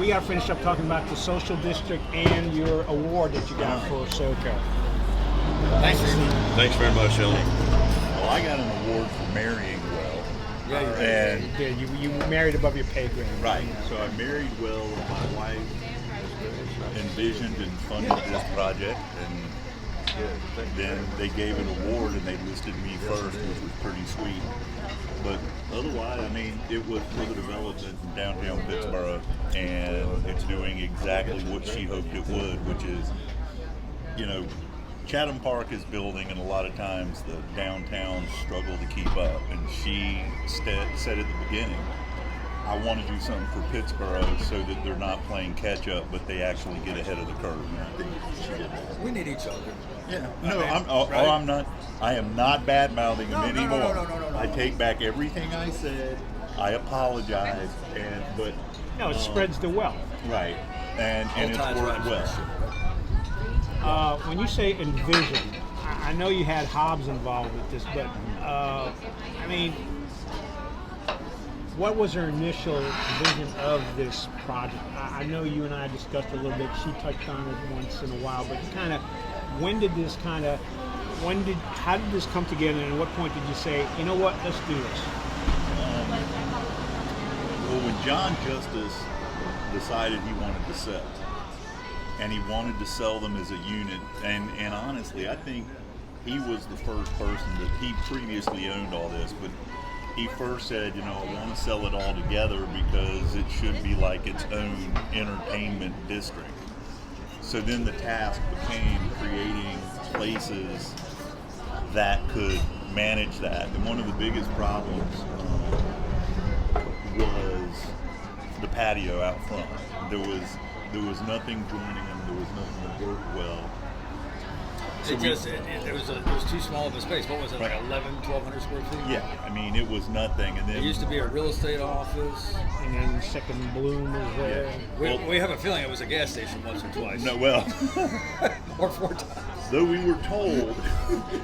we got to finish up talking about the social district and your award that you got for SoCo. Thanks, Steve. Thanks very much, Shelly. Well, I got an award for marrying well. Yeah, and you did. You married above your pay grade. Right. So I married well. My wife envisioned and funded this project, and then they gave an award and they listed me first, which was pretty sweet. But otherwise, I mean, it was for the development in downtown Pittsboro, and it's doing exactly what she hoped it would, which is, you know, Chatham Park is building, and a lot of times the downtowns struggle to keep up. And she said at the beginning, I want to do something for Pittsboro so that they're not playing catch up, but they actually get ahead of the curve. And I think she did that. We need each other. Yeah. I'm not. I am not bad mouthing them anymore. No. I take back everything I said. I apologize, but it spreads the wealth. Right, and it's worked well. When you say envision, I know you had Hobbs involved with this, but I mean, what was her initial vision of this project? I know you and I discussed a little bit. She touched on it once in a while, but how did this come together, and at what point did you say, you know what, let's do this? Well, when John Justice decided he wanted to sell, and he wanted to sell them as a unit, and honestly, I think he was the first person that he previously owned all this, but he first said, I want to sell it all together because it should be like its own entertainment district. So then the task became creating places that could manage that. And one of the biggest problems was the patio out front. There was nothing joining them. There was nothing that worked well. So it was too small of a space. What was it, like 1,200 square feet? Yeah, I mean, it was nothing. And then it used to be a real estate office. And then Second Bloom was there. Yeah. We have a feeling it was a gas station once or twice. No, well. Or 4 times. Though we were told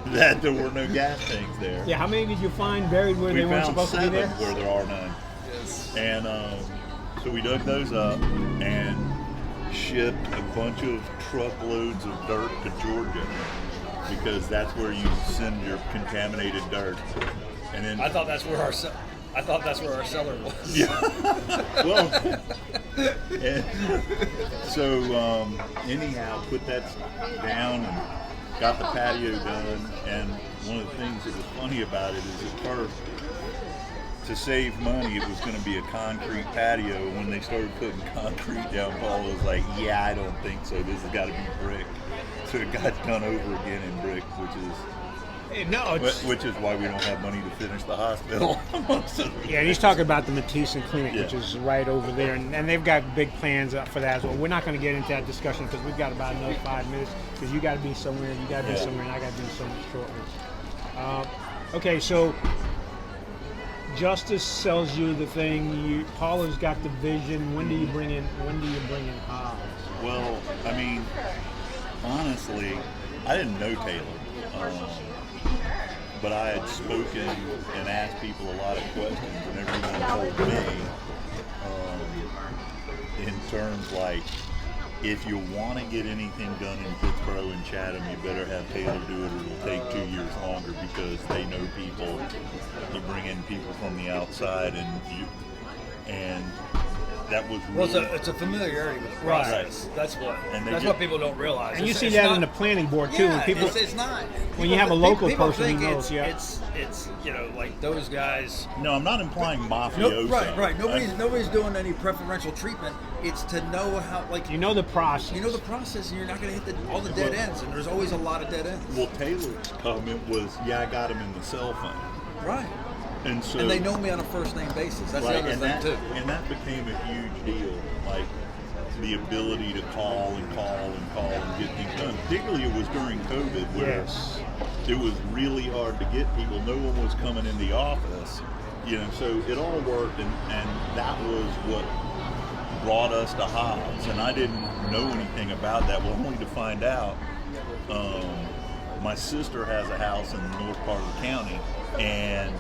that there were no gas tanks there. Yeah, how many did you find buried where they weren't supposed to be there? Where there are none. Yes. And so we dug those up and shipped a bunch of truckloads of dirt to Georgia because that's where you send your contaminated dirt. And then I thought that's where our seller was. Yeah. Well, and so anyhow, put that down and got the patio done. And one of the things that was funny about it is at first, to save money, it was going to be a concrete patio. When they started putting concrete down, Paul was like, yeah, I don't think so. This has got to be brick. So it got done over again in brick, which is why we don't have money to finish the hospital. Yeah, and he's talking about the Matisse Clinic, Yeah. which is right over there, and they've got big plans for that as well. We're not going to get into that discussion because we've got about another 5 minutes because you got to be somewhere, and I got to do something shortly. Okay, so Justice sells you the thing. Paula's got the vision. When do you bring in Hobbs? Well, I mean, honestly, I didn't know Taylor. But I had spoken and asked people a lot of questions, and everyone told me in terms like, if you want to get anything done in Pittsboro and Chatham, you better have Taylor do it, or it'll take 2 years longer because they know people. You bring in people from the outside, and that was really... Well, it's a familiarity with the process. Right. That's what people don't realize. And you see that in the planning board too. Yeah, People, it's not. When you have a local people person think who knows, it's like those guys. No, I'm not implying mafioso. Right. Nobody's doing any preferential treatment. It's to know how, like, you know the process. You know the process, and you're not going to hit all the dead ends. And there's always a lot of dead ends. Well, Taylor's comment was, "Yeah, I got him in the cell phone." Right. And so, they know me on a first name basis. That's the other thing too. And that became a huge deal. Like the ability to call and get things done. Particularly, it was during COVID where it was really hard to get people. No one was coming in the office, So it all worked, and that was what brought us to Hobbs. And I didn't know anything about that. Well, only to find out. My sister has a house in the north part of the county, and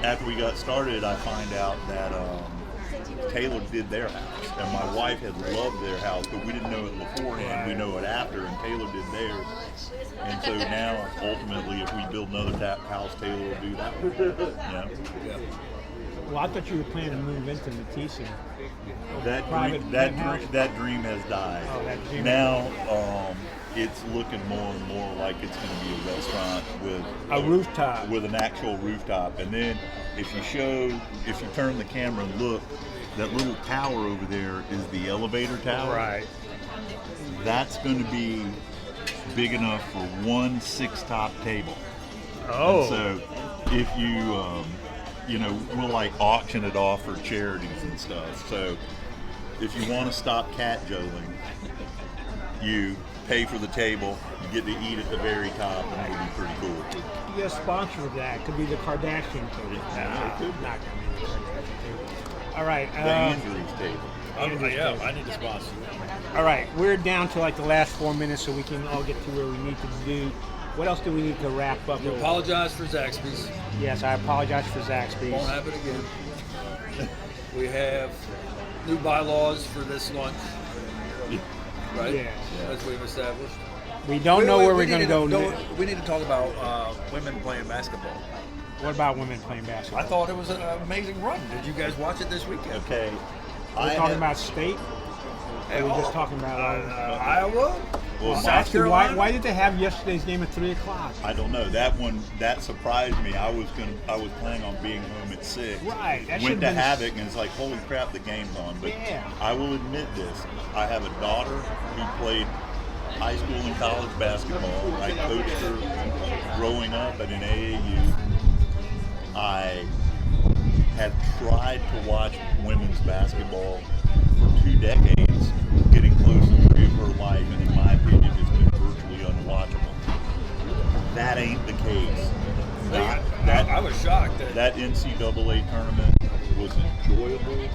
after we got started, I find out that Taylor did their house, and my wife had loved their house, but we didn't know it beforehand. We know it after, and Taylor did theirs. And so now, ultimately, if we build another house, Taylor will do that one. Yeah. Well, I thought you were planning to move into Matisse. That dream has died. Oh, that dream. Now, it's looking more and more like it's going to be a restaurant with a rooftop, with an actual rooftop. And then if you turn the camera and look, that little tower over there is the elevator tower. Right. That's going to be big enough for one 6-top table. Oh. And so if we'll like auction it off for charities and stuff. So if you want to stop cat jolling, you pay for the table, you get to eat at the very top, and it'll be pretty cool. Be a sponsor of that. Could be the Kardashian table. Not gonna be the Kardashian table. All right. The Andrews table. I need to sponsor. All right, we're down to like the last 4 minutes, so we can all get to where we need to do. What else do we need to wrap up? You apologize for Zaxby's. Yes, I apologize for Zaxby's. Won't happen again. We have new bylaws for this lunch. Right? Yes. As we've established. We don't know where we're going to go. We need to talk about women playing basketball. What about women playing basketball? I thought it was an amazing run. Did you guys watch it this weekend? Okay. We're talking about state? Or we're just talking about Iowa? Well, South Carolina? Why did they have yesterday's game at 3 o'clock? I don't know. That surprised me. I was planning on being home at 6. Right. That Went should've to been Havoc, and it's like, holy crap, the game's on. But yeah. I will admit this. I have a daughter who played high school and college basketball. I coached her growing up at an AAU. I have tried to watch women's basketball for 2 decades, getting close to 3 of her life, and in my opinion, it's been virtually unwatchable. That ain't the case. I was shocked. That NCAA tournament was enjoyable.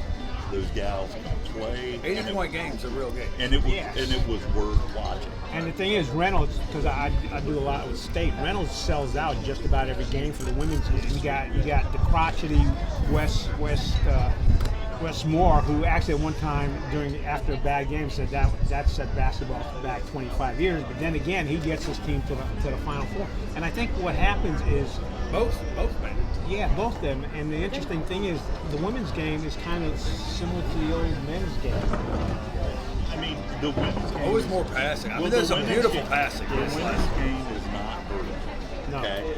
Those gals can play. 80-point games are real games. And it was worth watching. And the thing is, Reynolds, because I do a lot with state, Reynolds sells out just about every game for the women's game. You got the crotchety Westmore, who actually at one time after a bad game said that set basketball back 25 years. But then again, he gets his team to the Final Four. And I think what happens is both men. Yeah, both of them. And the interesting thing is the women's game is kind of similar to the old men's game. I mean, the women's game always more passing. I mean, there's some beautiful passing. The women's game is not vertical. No. Okay,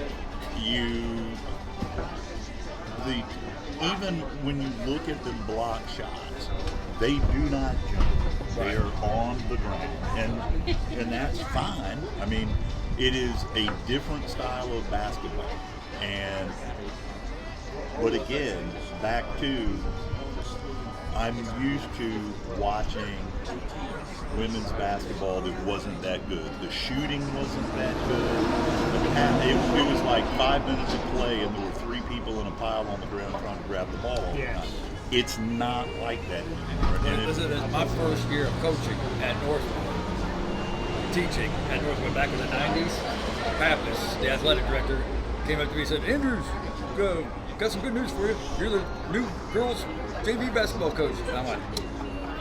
even when you look at the block shots, they do not jump. They are on the ground, and that's fine. I mean, it is a different style of basketball, but again, back to I'm used to watching women's basketball that wasn't that good. The shooting wasn't that good. It was like 5 minutes of play, and there were 3 people in a pile on the ground trying to grab the ball all the time. It's not like that anymore. Listen, this is my first year of coaching at Northwood, teaching at Northwood back in the 90s. Pappas, the athletic director, came up to me and said, "Andrews, got some good news for you. You're the new girls JV basketball coach." And I'm like,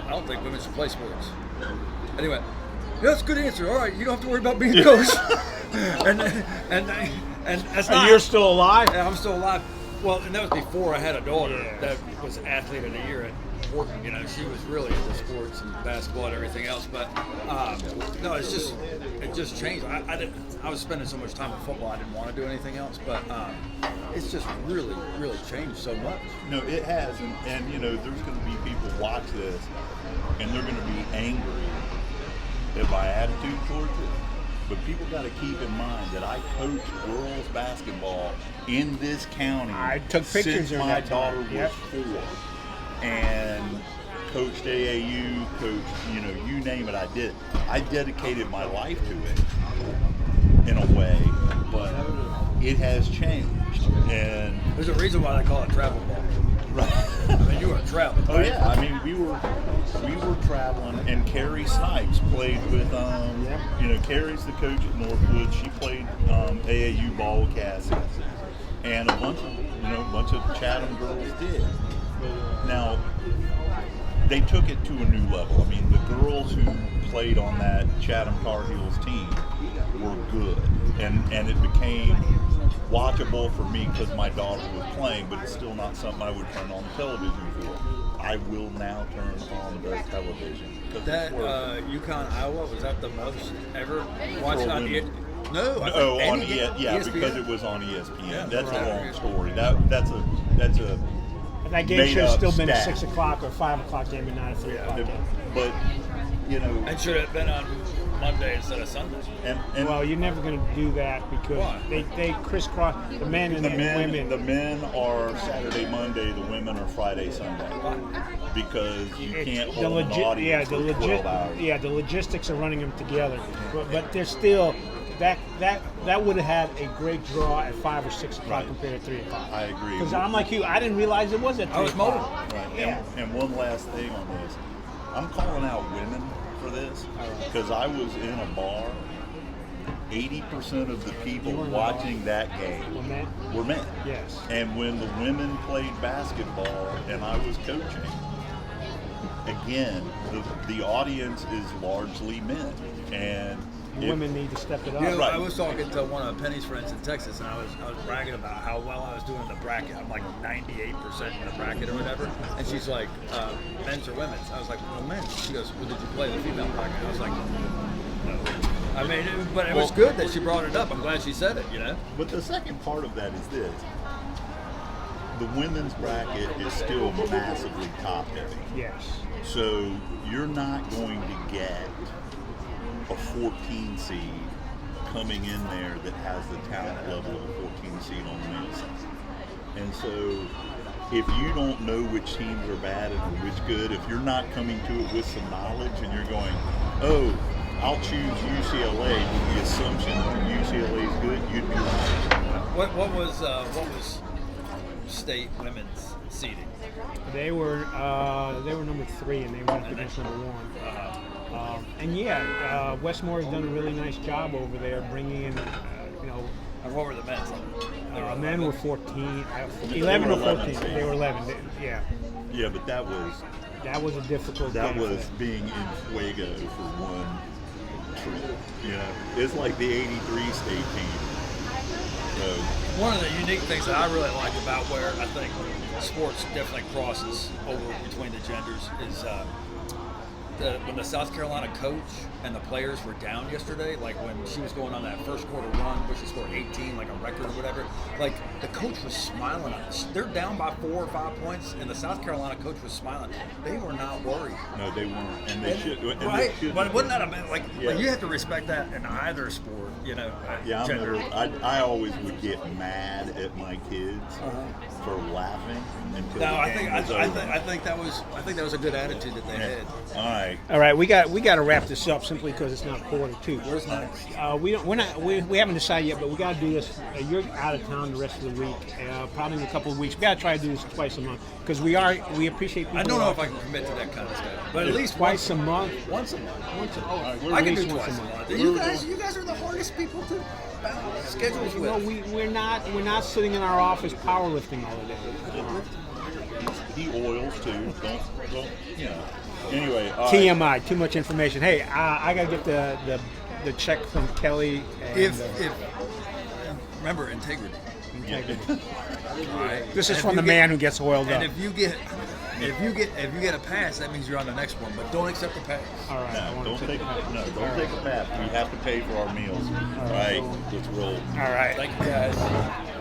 "I don't think women should play sports." Anyway, yeah, that's a good answer. All right, you don't have to worry about being a coach. and that's not. And you're still alive? Yeah, I'm still alive. Well, and that was before I had a daughter that was athlete of the year at Wharton. You know, she was really into sports and basketball and everything else. But no, it just changed. I was spending so much time with football, I didn't want to do anything else. But it's just really, really changed so much. No, it has, and you know, there's going to be people watch this, and they're going to be angry at my attitude towards it. But people got to keep in mind that I coached girls basketball in this county. I took pictures since of my that daughter time. was 4, and coached AAU, coached, you name it, I did. I dedicated my life to it in a way, but it has changed. And there's a reason why they call it travel ball. Right. I mean, you were traveling. Oh yeah, I mean we were traveling, and Carrie Snipes played with Carrie's the coach at Northwood. She played AAU ball with Cassie, and a bunch of Chatham girls did. Now, they took it to a new level. I mean, the girls who played on that Chatham Tar Heels team were good, and it became watchable for me because my daughter was playing, but it's still not something I would turn on the television for. I will now turn on the television. That UConn, Iowa, was that the most ever watched on women. No, On ESPN? because it was on ESPN. Yeah, That's right. a long story. That's a And that game made should have up still been a stat. 6 o'clock or 5 o'clock game and not a 3 o'clock game. But you know, It should have been on Monday instead of Sunday. and Well, you're never going to do that because Why? they crisscross the men and the women. the men are Saturday, Monday. The women are Friday, Sunday. Because you can't hold an audience for 12 hours. the logistics are running them together. But there's still that would have had a great draw at 5 or 6 o'clock Right. compared to 3 o'clock. I agree. Because I'm like you, I didn't realize it was at 3 I was o'clock. mobile. Right. Yeah. And one last thing on this. I'm calling out women for this because I was in a bar. 80% of the people You were in a watching that game Were men? were men. Yes. And when the women played basketball and I was coaching, again, the audience is largely men. And Women need to step it up. You know, Right. I was talking to one of Penny's friends in Texas, and I was bragging about how well I was doing in the bracket. I'm like 98% in the bracket or whatever. And she's like, men's or women's? I was like, well, men's. She goes, well, did you play the female bracket? I was like, no. I mean, but it was good that she brought it up. I'm glad she said it, you know? But the second part of that is this. The women's bracket is still massively top heavy. Yes. So you're not going to get a 14 seed coming in there that has the talent level of a 14 seed on the male side. And so if you don't know which teams are bad and which good, if you're not coming to it with some knowledge and you're going, oh, I'll choose UCLA with the assumption that UCLA is good, you'd be right. What was state women's seeding? They were number 3 and they went up against number 1. And Westmore has done a really nice job over there bringing in, And what were the men's? men were 14, 11 or 14. They were 11. Yeah, Yeah, but that was a difficult that game. was being in Fuego for one trip. You know, it's like the '83 state team. So One of the unique things that I really like about where I think sports definitely crosses over between the genders is when the South Carolina coach and the players were down yesterday, like when she was going on that first quarter run, where she scored 18, like a record or whatever, like the coach was smiling. They're down by 4 or 5 points, and the South Carolina coach was smiling. They were not worried. no, they weren't, and they should. And Right? they should But wasn't that a like Yeah. you have to respect that in either sport, you know? Yeah, gender. I always would get mad at my kids for laughing until No, the I game think was I over. think that was a good attitude that they had. All right. All right, we got to wrap this up simply because it's not quarter 2. Where's next? We haven't decided yet, but we got to do this. You're out of town the rest of the week, probably in a couple of weeks. We got to try to do this twice a month because we appreciate people. I don't know if I can commit to that kind of stuff, but at least twice a month. once a month. We're I can at do least once twice a a month. month. You guys are the hardest people to balance schedules with. No, we're not sitting in our office powerlifting all the day. He oils too. Don't you know? Anyway, all right. TMI, too much information. Hey, I got to get the check from Kelly. And, If remember integrity. integrity. All right. This is And from if the you man get- who gets oiled And up. if you get a pass, that means you're on the next one. But don't accept the pass. All right, I No, want don't to take don't take a bath. We have to pay for our meals. All right, let's roll. All right. Thank you guys.